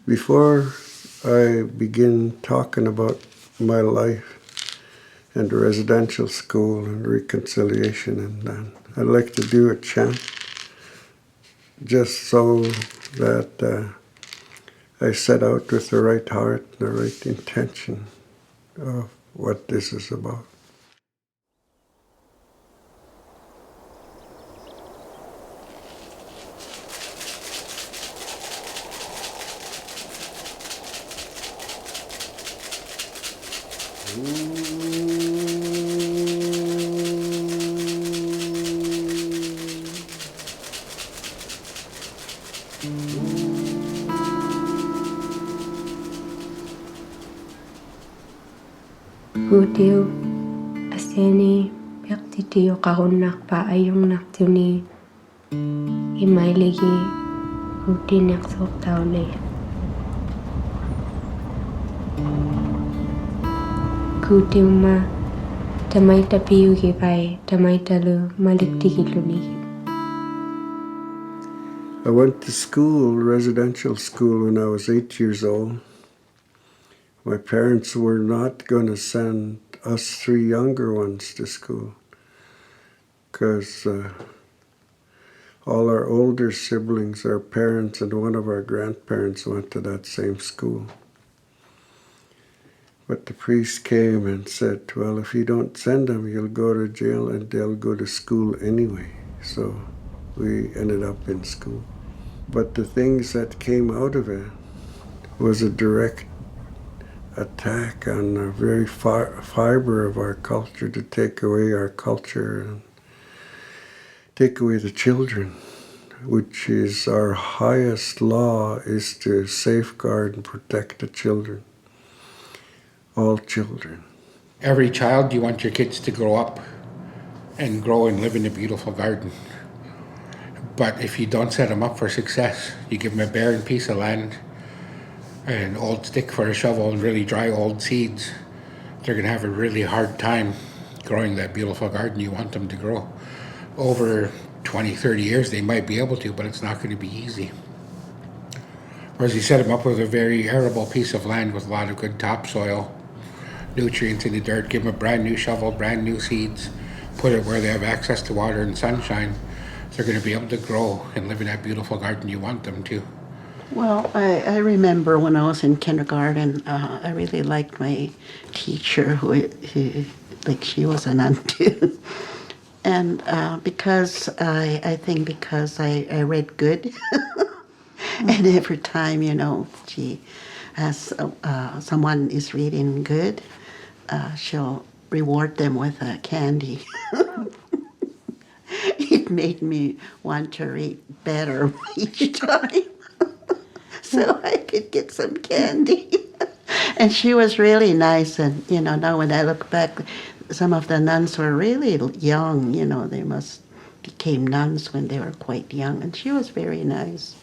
Before I begin talking about my life and residential school and reconciliation and that, I'd like to do a chant just so that I set out with the right heart and the right intention of what this is about. Gutiu aseni piaqtitiyo qahunnak pa ayungnak tuni imailigi gutinak soktaule. Gutiu ma tamaita piyugi pai tamaita lu maliktigilunigi. I went to school, residential school, when I was 8 years old. My parents were not going to send us three younger ones to school because all our older siblings, our parents, and one of our grandparents went to that same school. But the priest came and said, well, if you don't send them, you'll go to jail and they'll go to school anyway. So we ended up in school. But the things that came out of it was a direct attack on the very fiber of our culture, to take away our culture and take away the children, which is our highest law, is to safeguard and protect the children, all children. Every child, you want your kids to grow up and grow and live in a beautiful garden. But if you don't set them up for success, you give them a barren piece of land, an old stick for a shovel, and really dry old seeds, they're going to have a really hard time growing that beautiful garden you want them to grow. Over 20, 30 years, they might be able to, but it's not going to be easy. Whereas you set them up with a very arable piece of land with a lot of good topsoil, nutrients in the dirt, give them a brand new shovel, brand new seeds, put it where they have access to water and sunshine, they're going to be able to grow and live in that beautiful garden you want them to. Well, I remember when I was in kindergarten, I really liked my teacher, like she was a nun too. And because I think because I read good, and every time, she has someone is reading good, she'll reward them with a candy. It made me want to read better each time. So I could get some candy. And she was really nice. And, now when I look back, some of the nuns were really young. They must became nuns when they were quite young. And she was very nice.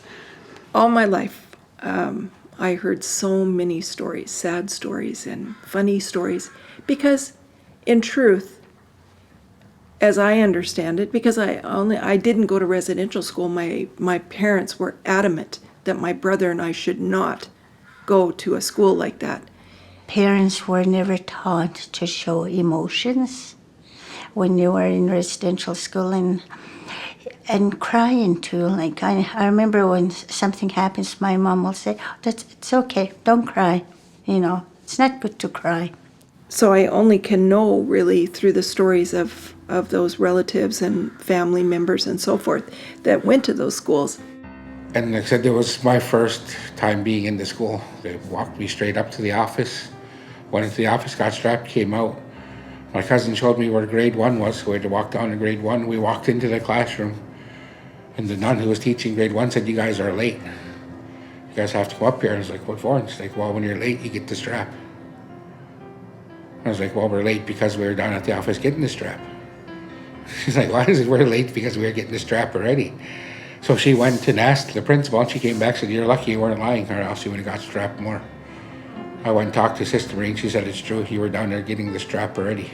All my life, I heard so many stories, sad stories and funny stories, because in truth, as I understand it, because I didn't go to residential school, my parents were adamant that my brother and I should not go to a school like that. Parents were never taught to show emotions when they were in residential school, and crying too. Like I remember when something happens, my mom will say, it's okay, don't cry. It's not good to cry. So I only can know really through the stories of those relatives and family members and so forth that went to those schools. And like I said, it was my first time being in the school. They walked me straight up to the office. Went into the office, got strapped, came out. My cousin showed me where grade 1 was, so we had to walk down to grade 1. We walked into the classroom, and the nun who was teaching grade 1 said, you guys are late. You guys have to go up here. And I was like, what for? And she's like, well, when you're late, you get the strap. I was like, well, we're late because we were down at the office getting the strap. She's like, why is it we're late? Because we were getting the strap already. So she went and asked the principal, and she came back and said, you're lucky you weren't lying, or else you would have got strapped more. I went and talked to Sister Marie, and she said, it's true, you were down there getting the strap already.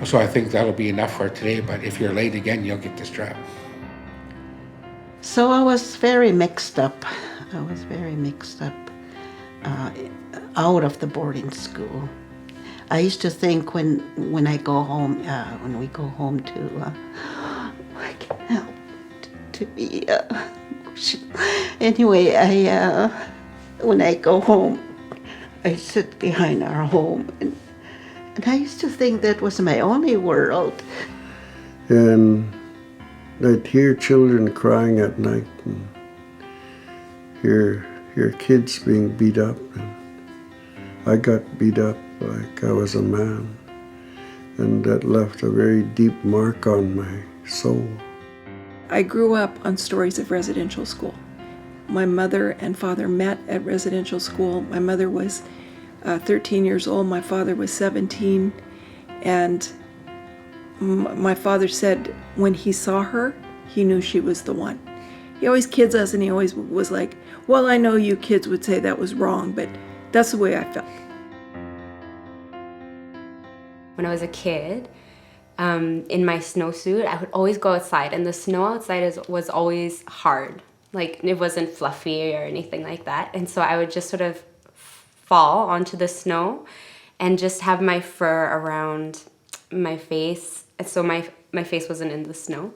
So I think that'll be enough for today, but if you're late again, you'll get the strap. So I was very mixed up I was very mixed up out of the boarding school. I used to think when I go home, when we go home I can't help to be emotional. Anyway, when I go home, I sit behind our home, and I used to think that was my only world. And I'd hear children crying at night and hear kids being beat up. And I got beat up like I was a man, and that left a very deep mark on my soul. I grew up on stories of residential school. My mother and father met at residential school. My mother was 13 years old. My father was 17. And my father said when he saw her, he knew she was the one. He always kids us, and he always was like, well, I know you kids would say that was wrong, but that's the way I felt. When I was a kid, in my snowsuit, I would always go outside, and the snow outside was always hard. Like, it wasn't fluffy or anything like that. And so I would just sort of fall onto the snow and just have my fur around my face. So my face wasn't in the snow.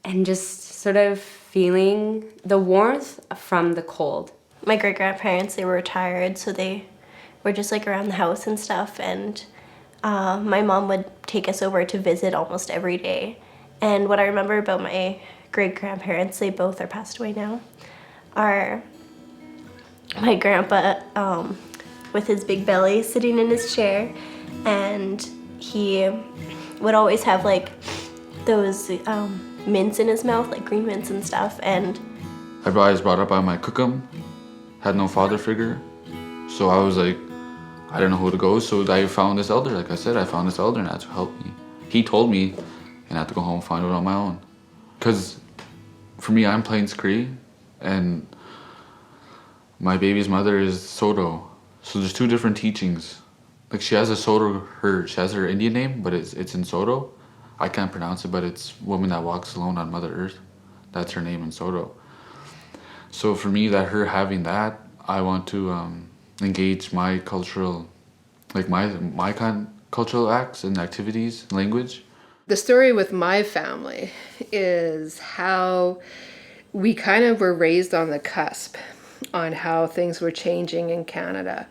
And just sort of feeling the warmth from the cold. My great-grandparents, they were retired, so they were just like around the house and stuff. And my mom would take us over to visit almost every day. And what I remember about my great-grandparents, they both are passed away now, are my grandpa with his big belly sitting in his chair, and he would always have like those mints in his mouth, like green mints and stuff. And I was brought up by my cookum, had no father figure, so I was like, I didn't know who to go, so I found this elder. Like I said, I found this elder, and that's who helped me. He told me, and I had to go home and find it on my own. Because for me, I'm Plains Cree, and my baby's mother is Soto. So there's two different teachings. Like, she has a Soto, she has her Indian name, but it's in Soto. I can't pronounce it, but it's woman that walks alone on Mother Earth. That's her name in Soto. So for me, that her having that, I want to engage my cultural, like my kind cultural acts and activities, language. The story with my family is how we kind of were raised on the cusp on how things were changing in Canada.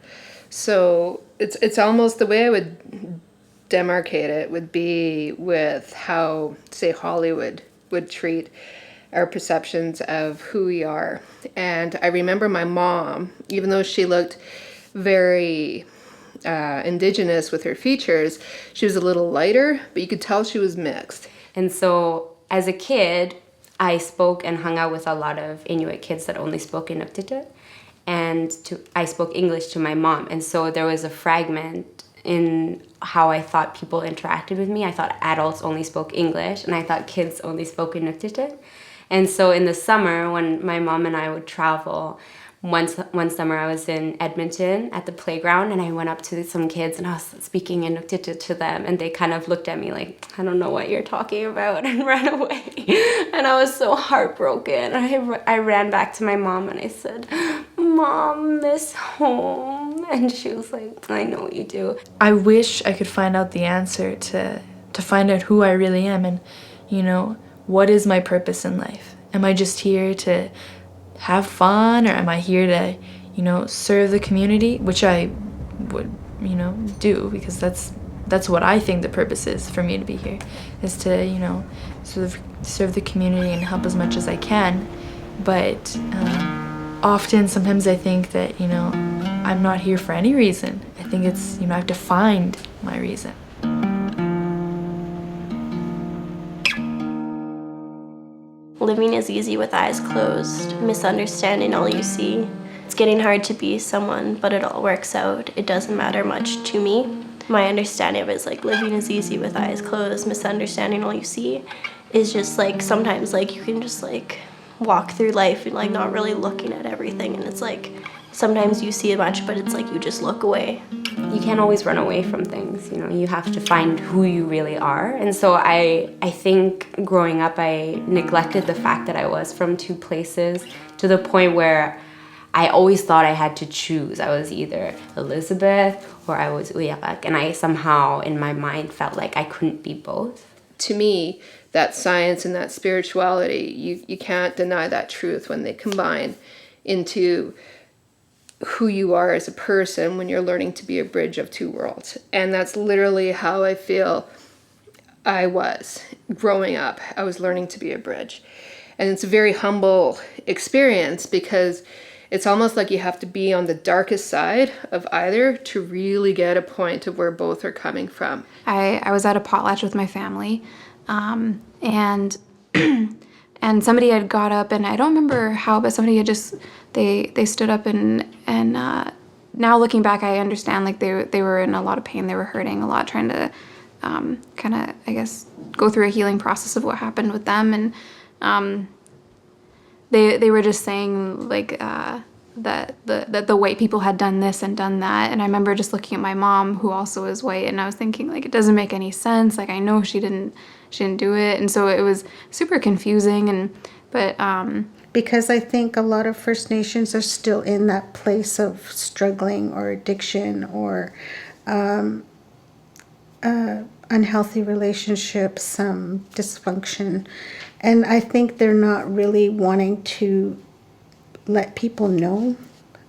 So it's almost the way I would demarcate it would be with how, say, Hollywood would treat our perceptions of who we are. And I remember my mom, even though she looked very indigenous with her features, she was a little lighter, but you could tell she was mixed. And so as a kid, I spoke and hung out with a lot of Inuit kids that only spoke Inuktitut, and I spoke English to my mom. And so there was a fragment in how I thought people interacted with me. I thought adults only spoke English, and I thought kids only spoke Inuktitut. And so in the summer, when my mom and I would travel, one summer I was in Edmonton at the playground, and I went up to some kids and I was speaking Inuktitut to them, and they kind of looked at me like, I don't know what you're talking about, and ran away. And I was so heartbroken. I ran back to my mom and I said, Mom, miss home. And she was like, I know you do. I wish I could find out the answer to find out who I really am, and, you know, what is my purpose in life? Am I just here to have fun, or am I here to, you know, serve the community, which I would, you know, do, because that's what I think the purpose is for me to be here, is to, you know, sort of serve the community and help as much as I can. But often, sometimes I think that, you know, I'm not here for any reason. I think it's, you know, I have to find my reason. Living is easy with eyes closed, misunderstanding all you see. It's getting hard to be someone, but it all works out. It doesn't matter much to me. My understanding of it is like living is easy with eyes closed, misunderstanding all you see is just like sometimes like you can just like walk through life and like not really looking at everything, and it's like sometimes you see it much, but it's like you just look away. You can't always run away from things, you know, you have to find who you really are. And so I think growing up, I neglected the fact that I was from two places, to the point where I always thought I had to choose. I was either Elizabeth or I was Uyarak, and I somehow in my mind felt like I couldn't be both. To me, that science and that spirituality, you can't deny that truth when they combine into who you are as a person when you're learning to be a bridge of two worlds. And that's literally how I feel I was growing up. I was learning to be a bridge. And it's a very humble experience because it's almost like you have to be on the darkest side of either to really get a point of where both are coming from. I was at a potlatch with my family, and and somebody had got up, and I don't remember how, but somebody had just they stood up and now looking back, I understand like they were in a lot of pain, they were hurting a lot, trying to kind of, I guess, go through a healing process of what happened with them, and they were just saying like that the white people had done this and done that, and I remember just looking at my mom, who also is white, and I was thinking like, it doesn't make any sense. Like, I know she didn't do it, and so it was super confusing, but Because I think a lot of First Nations are still in that place of struggling or addiction or unhealthy relationships, some dysfunction. And I think they're not really wanting to let people know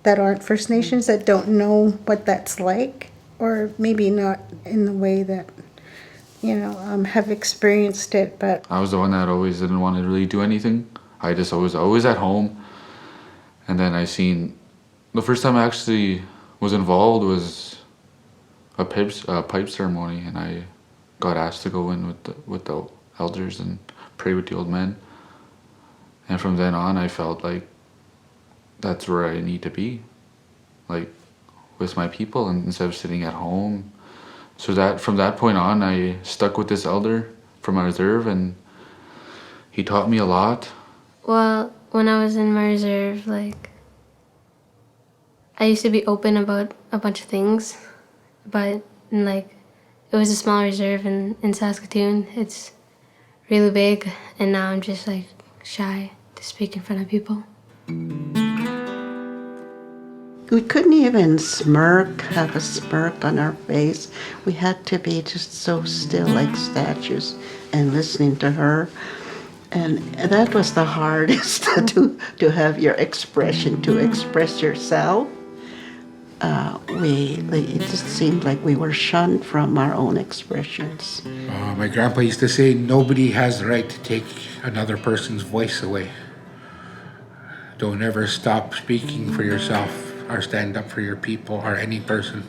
that aren't First Nations, that don't know what that's like, or maybe not in the way that, have experienced it. But I was the one that always didn't want to really do anything. I just was always at home. And then I seen, the first time I actually was involved was a pipe ceremony, and I got asked to go in with the elders and pray with the old men. And from then on, I felt like that's where I need to be, like with my people, and instead of sitting at home. So that from that point on, I stuck with this elder from my reserve, and he taught me a lot. Well, when I was in my reserve, like, I used to be open about a bunch of things, but like, it was a small reserve in Saskatoon. It's really big, and now I'm just like shy to speak in front of people. We couldn't even have a smirk on our face. We had to be just so still like statues and listening to her. And that was the hardest, to have your expression, to express yourself. It just seemed like we were shunned from our own expressions. My grandpa used to say, nobody has the right to take another person's voice away. Don't ever stop speaking for yourself or stand up for your people or any person.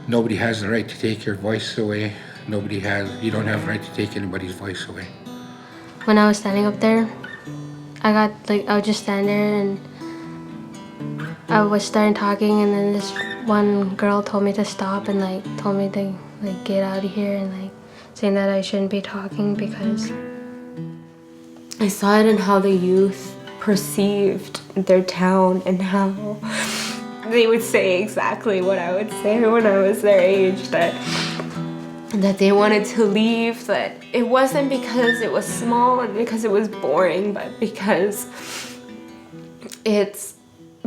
Nobody has the right to take your voice away. You don't have the right to take anybody's voice away. When I was standing up there, I would just stand there and I was starting talking, and then this one girl told me to stop and told me to get out of here, and saying that I shouldn't be talking because I saw it in how the youth perceived their town and how they would say exactly what I would say when I was their age, that they wanted to leave, that it wasn't because it was small and because it was boring, but because it's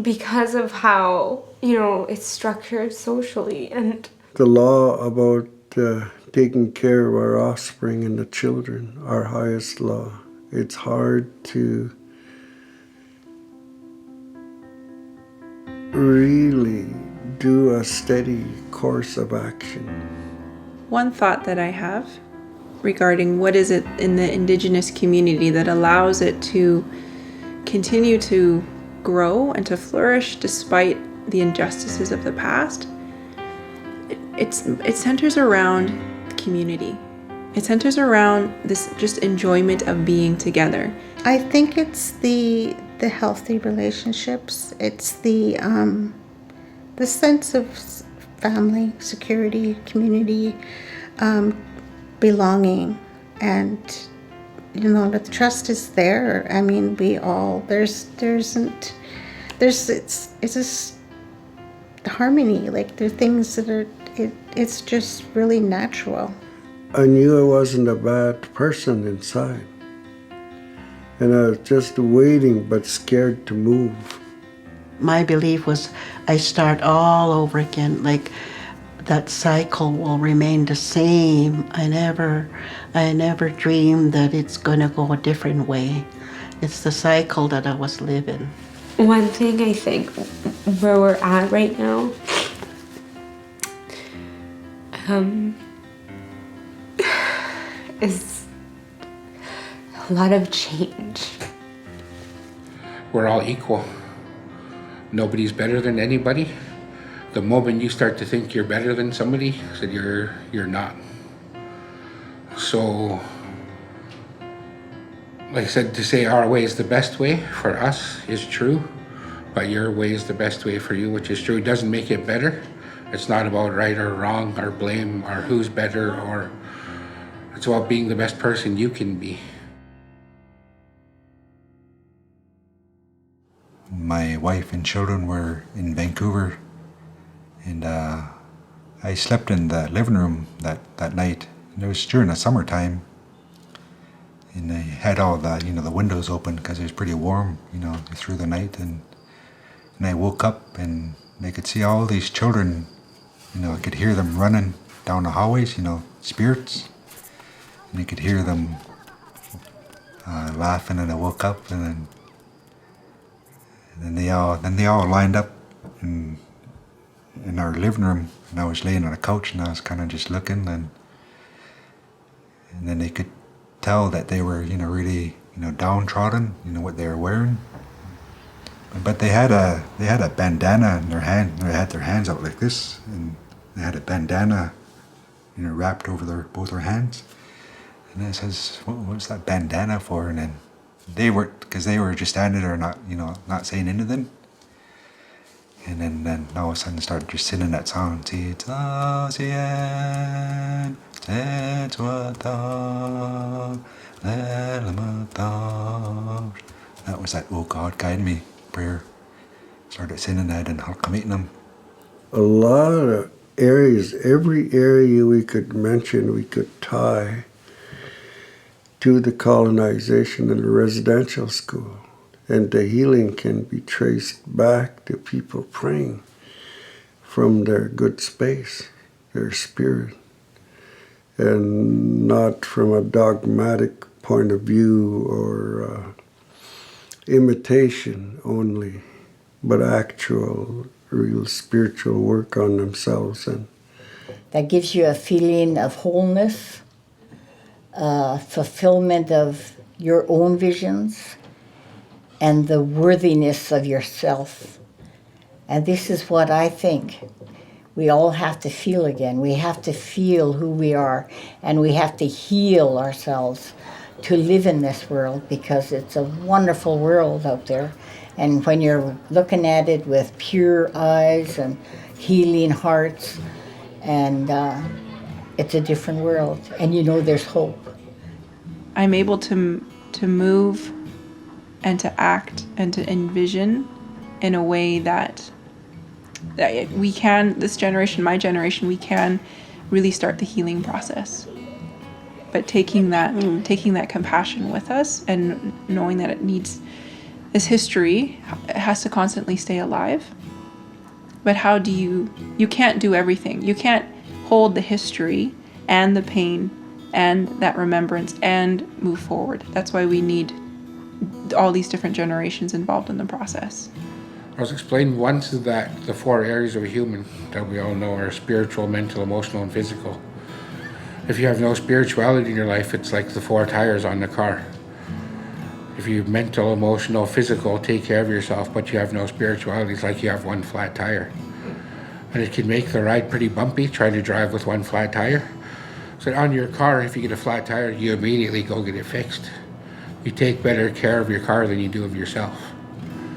because of how, it's structured socially. And the law about taking care of our offspring and the children, our highest law, it's hard to really do a steady course of action. One thought that I have regarding what is it in the Indigenous community that allows it to continue to grow and to flourish despite the injustices of the past, it centers around community. It centers around this just enjoyment of being together. I think it's the healthy relationships. It's the sense of family, security, community, belonging, and the trust is there. I mean, we all it's just harmony. Like, there are things that are it's just really natural. I knew I wasn't a bad person inside. And I was just waiting but scared to move. my belief was I start all over again, like that cycle will remain the same. I never dreamed that it's gonna go a different way. It's the cycle that I was living. One thing I think where we're at right now, is a lot of change. We're all equal. Nobody's better than anybody. The moment you start to think you're better than somebody, so you're not. So, like I said, to say our way is the best way for us is true, but your way is the best way for you, which is true. It doesn't make it better. It's not about right or wrong or blame or who's better, or it's about being the best person you can be. My wife and children were in Vancouver, and I slept in the living room that night. And it was during the summertime, and I had all the the windows open because it was pretty warm through the night. And I woke up and I could see all these children. I could hear them running down the hallways. Spirits, and I could hear them laughing. And I woke up and then they all lined up in our living room, and I was laying on a couch, and I was kind of just looking, and then they could tell that they were really downtrodden, what they were wearing, but they had a bandana in their hand. They had their hands out like this, and they had a bandana wrapped over both their hands. And I says, what's that bandana for? And then they were just standing there, not saying anything. And then all of a sudden started just singing that song. That was that "Oh God, guide me" prayer. Started singing that and committing them. A lot of areas, every area we could mention, we could tie to the colonization and the residential school. And the healing can be traced back to people praying from their good space, their spirit, and not from a dogmatic point of view or imitation only, but actual, real spiritual work on themselves. And that gives you a feeling of wholeness, fulfillment of your own visions, and the worthiness of yourself. And this is what I think we all have to feel again. We have to feel who we are, and we have to heal ourselves to live in this world, because it's a wonderful world out there. And when you're looking at it with pure eyes and healing hearts, and it's a different world, and there's hope. I'm able to move and to act and to envision in a way that we can, this generation, my generation, we can really start the healing process. But taking that compassion with us and knowing that it needs, this history, it has to constantly stay alive. But how do you can't do everything. You can't hold the history and the pain and that remembrance and move forward. That's why we need all these different generations involved in the process. I was explained once that the 4 areas of a human that we all know are spiritual, mental, emotional, and physical. If you have no spirituality in your life, it's like the 4 tires on the car. If you're mental, emotional, physical, take care of yourself, but you have no spirituality, it's like you have 1 flat tire. And it can make the ride pretty bumpy, trying to drive with 1 flat tire. So on your car, if you get a flat tire, you immediately go get it fixed. You take better care of your car than you do of yourself.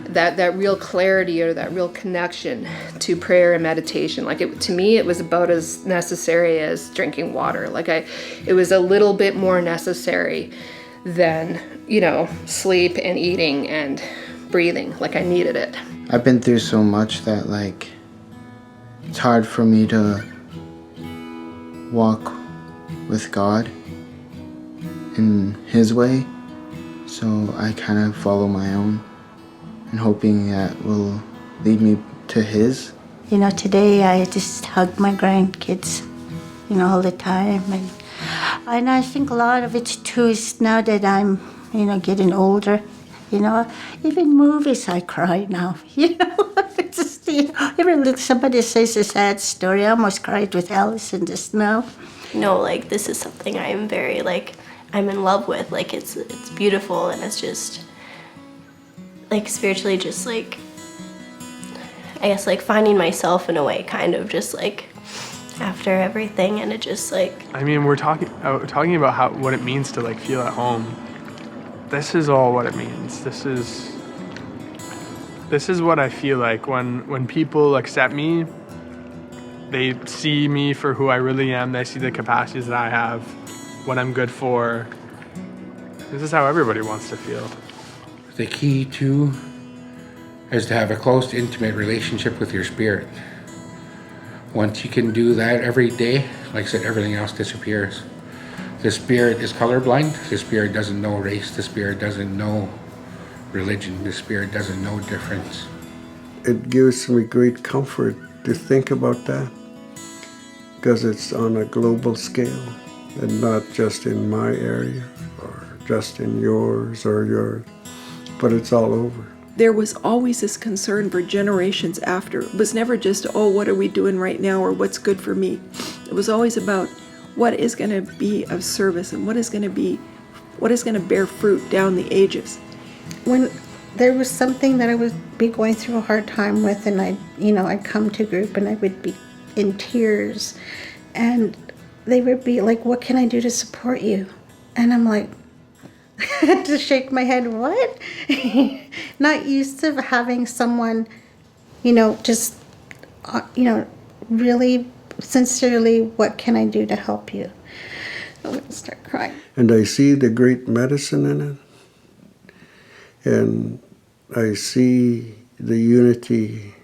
That real clarity or that real connection to prayer and meditation, to me, it was about as necessary as drinking water. It was a little bit more necessary than, sleep and eating and breathing. I needed it. I've been through so much that it's hard for me to walk with God in His way. So I kind of follow my own, and hoping that will lead me to His. You know, today I just hug my grandkids, you know, all the time. And I think a lot of it too is now that I'm, you know, getting older, you know, even movies I cry now, you know. It's just, you know, even if somebody says a sad story, I almost cried with Allison just now. No, like, this is something I am very, like, I'm in love with. Like, it's beautiful, and it's just, like, spiritually just, like, I guess, like, finding myself in a way, kind of just, like, after everything, and it just, like... I mean, we're talking about what it means to, like, feel at home. This is all what it means. This is what I feel like when people accept me. They see me for who I really am. They see the capacities that I have, what I'm good for. This is how everybody wants to feel. The key, too, is to have a close, intimate relationship with your spirit. Once you can do that every day, like I said, everything else disappears. The spirit is colorblind. The spirit doesn't know race. The spirit doesn't know religion. The spirit doesn't know difference. It gives me great comfort to think about that, because it's on a global scale and not just in my area or just in yours or yours, but it's all over. There was always this concern for generations after. It was never just, oh, what are we doing right now, or what's good for me. It was always about what is going to be of service and what is going to bear fruit down the ages. When there was something that I would be going through a hard time with, and I'd come to group and I would be in tears, and they would be like, what can I do to support you? And I'm like, I had to shake my head, what? Not used to having someone, just, really sincerely, what can I do to help you? I would start crying. And I see the great medicine in it. And I see the unity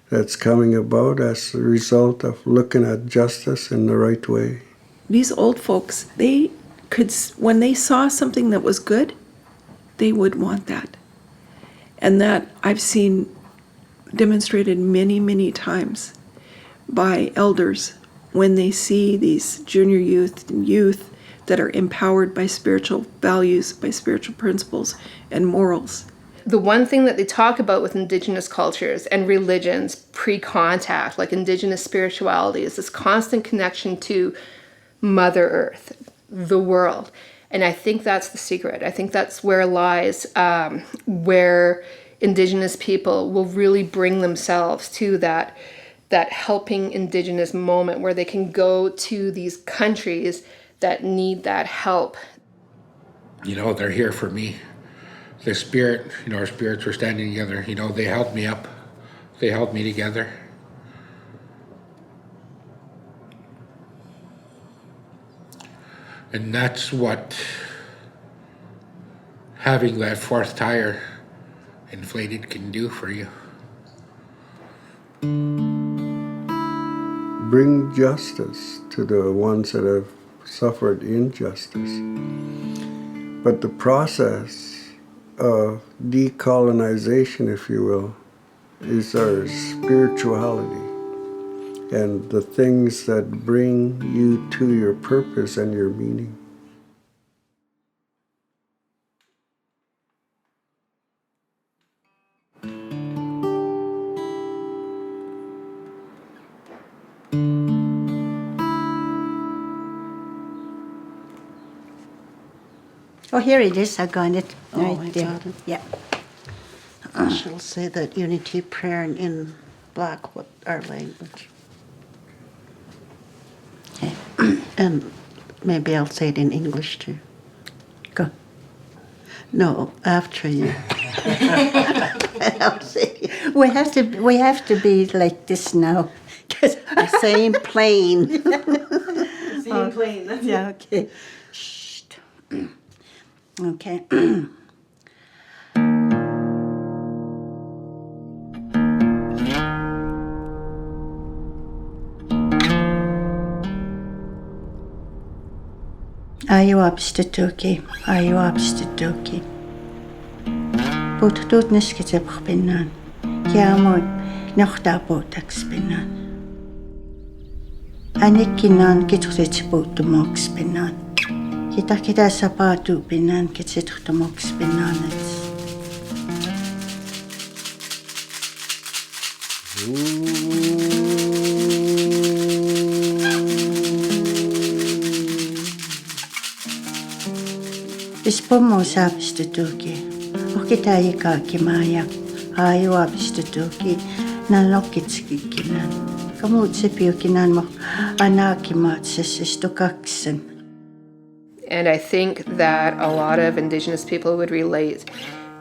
that's coming about as a result of looking at justice in the right way. These old folks, they could, when they saw something that was good, they would want that. And that I've seen demonstrated many, many times by elders when they see these junior youth and youth that are empowered by spiritual values, by spiritual principles and morals. The one thing that they talk about with Indigenous cultures and religions pre-contact, like Indigenous spirituality, is this constant connection to Mother Earth, the world. And I think that's the secret. I think that's where lies, where Indigenous people will really bring themselves to that helping Indigenous moment where they can go to these countries that need that help. They're here for me. The spirit, our spirits were standing together. They held me up. They held me together. And that's what having that fourth tire inflated can do for you. Bring justice to the ones that have suffered injustice. But the process of decolonization, if you will, is our spirituality and the things that bring you to your purpose and your meaning. Oh, here it is. I got it. Oh, Right I there. got it. Yeah. I shall say that unity prayer in Blackfoot, our language. Okay. And maybe I'll say it in English too. Go. No, after you. I'll say it. We have to be like this now. The same plane. Same plane. Yeah. Okay. Shh. Okay. Ayo abstatuki, ayo abstatuki. But doet niks gezegd binnen. Kiamot nochtapotaks-pinan. Anikkinan kitutitsiputtumoks-pinan. Kita sapatu-pinan kitsituttumoks-pinanets. Ispomo sapistutuki. Okitayika kimayak. Ayo apistutuki. Nanokitskikinan. Kamutsepiukinan mo anakimatsesistukaksen. And I think that a lot of Indigenous people would relate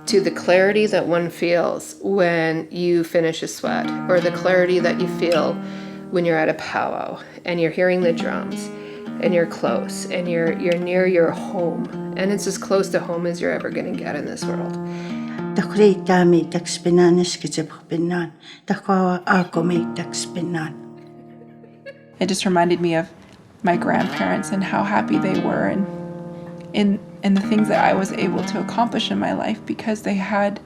to the clarity that one feels when you finish a sweat, or the clarity that you feel when you're at a powwow and you're hearing the drums and you're close and you're near your home, and it's as close to home as you're ever going to get in this world. It just reminded me of my grandparents and how happy they were, and in the things that I was able to accomplish in my life, because they had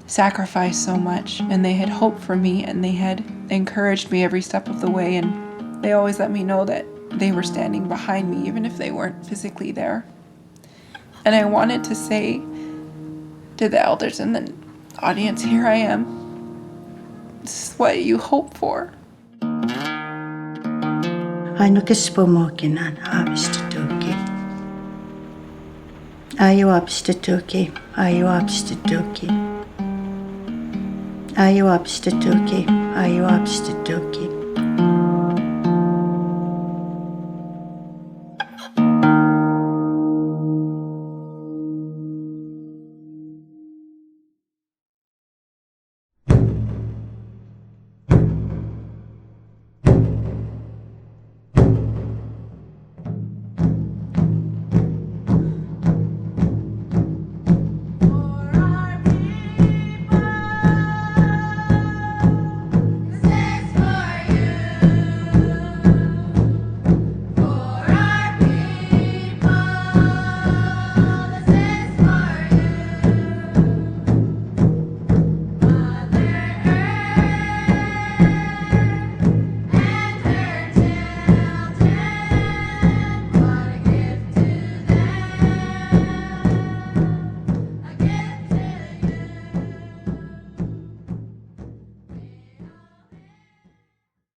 sacrificed so much and they had hoped for me and they had encouraged me every step of the way, and they always let me know that they were standing behind me even if they weren't physically there. And I wanted to say to the elders in the audience, here I am. This is what you hope for. Aino kispomokinan apistutuki. Ayo apistutuki. Ayo apistutuki. Ayo apistutuki. Ayo apistutuki.